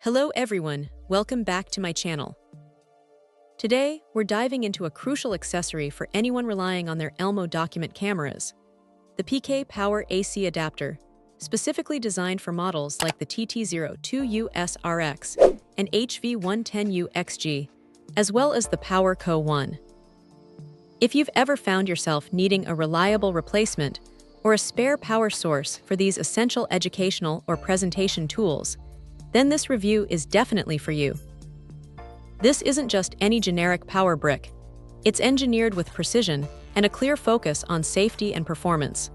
Hello everyone, welcome back to my channel. Today, we're diving into a crucial accessory for anyone relying on their Elmo document cameras, the PK Power AC adapter, specifically designed for models like the TT-02U SRX and HV110U XG, as well as the Power Co. 1. If you've ever found yourself needing a reliable replacement or a spare power source for these essential educational or presentation tools, then this review is definitely for you. This isn't just any generic power brick. It's engineered with precision and a clear focus on safety and performance.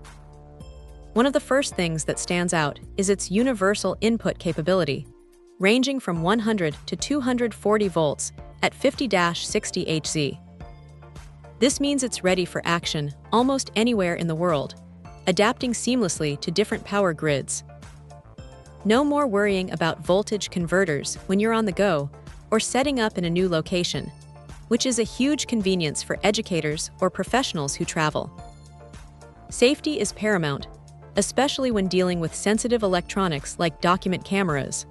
One of the first things that stands out is its universal input capability, ranging from 100 to 240 volts at 50-60 Hz. This means it's ready for action almost anywhere in the world, adapting seamlessly to different power grids. No more worrying about voltage converters when you're on the go or setting up in a new location, which is a huge convenience for educators or professionals who travel. Safety is paramount, especially when dealing with sensitive electronics like document cameras.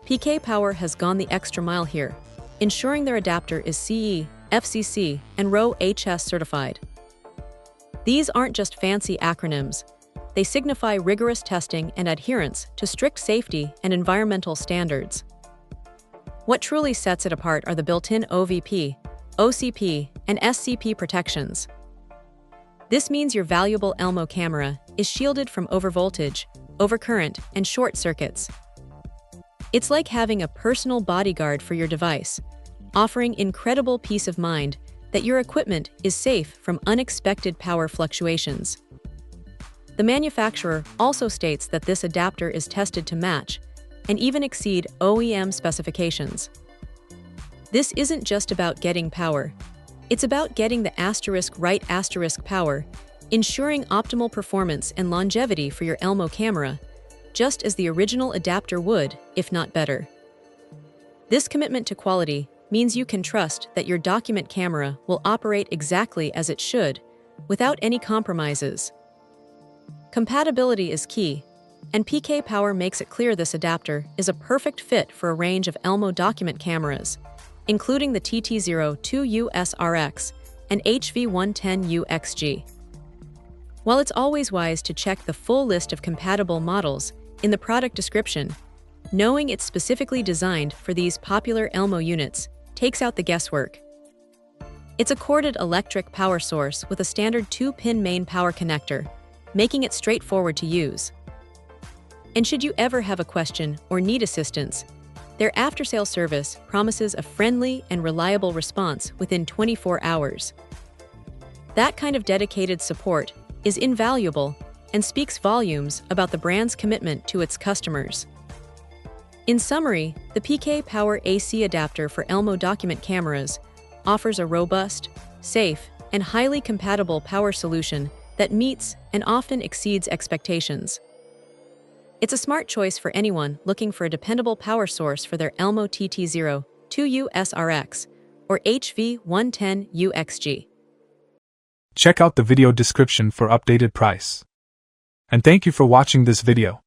PK Power has gone the extra mile here, ensuring their adapter is CE, FCC, and RoHS certified. These aren't just fancy acronyms. They signify rigorous testing and adherence to strict safety and environmental standards. What truly sets it apart are the built-in OVP, OCP, and SCP protections. This means your valuable Elmo camera is shielded from overvoltage, overcurrent, and short circuits. It's like having a personal bodyguard for your device, offering incredible peace of mind that your equipment is safe from unexpected power fluctuations. The manufacturer also states that this adapter is tested to match and even exceed OEM specifications. This isn't just about getting power. It's about getting the *right power, ensuring optimal performance and longevity for your Elmo camera, just as the original adapter would, if not better. This commitment to quality means you can trust that your document camera will operate exactly as it should, without any compromises. Compatibility is key, and PK Power makes it clear this adapter is a perfect fit for a range of Elmo document cameras, including the TT-02U SRX and HV110U XG. While it's always wise to check the full list of compatible models in the product description, knowing it's specifically designed for these popular Elmo units takes out the guesswork. It's a corded electric power source with a standard 2-pin main power connector, making it straightforward to use. And should you ever have a question or need assistance, their after-sale service promises a friendly and reliable response within 24 hours. That kind of dedicated support is invaluable and speaks volumes about the brand's commitment to its customers. In summary, the PK Power AC adapter for Elmo document cameras offers a robust, safe, and highly compatible power solution that meets and often exceeds expectations. It's a smart choice for anyone looking for a dependable power source for their Elmo TT-02U SRX or HV110U XG. Check out the video description for updated price. And thank you for watching this video.